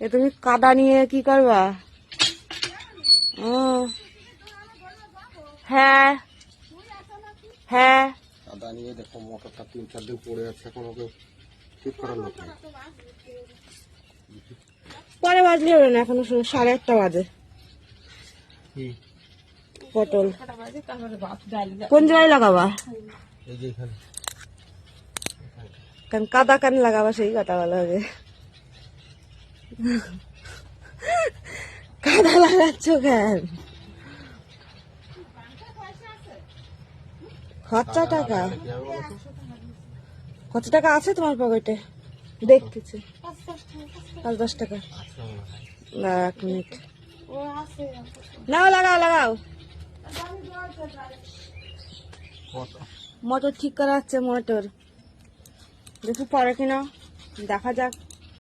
এ তুমি কাদা নিয়ে কি করবা? ও হ্যাঁ হ্যাঁ, কাদা নিয়ে দেখো মোটরটা 3-4 দিন পড়ে আছে, এখন ওকে ঠিক করার লোক নেই। পরে বাজলে হবে না, এখনো 8:30 বাজে। পটল কোন জায়গায় লাগাবা? এই যে এখানে কারণ কাদা কান লাগাবা, সেই কথা বলা হবে। কাদা লাগাচ্ছ কেন? খরচা টাকা কত টাকা আছে তোমার পকেটে? দেখতেছি 5-10 টাকা। না 1 মিনিট, লাগাও লাগাও। মোটর ঠিক করা হচ্ছে, মোটর দেখো পরে কিনা, দেখা যাক।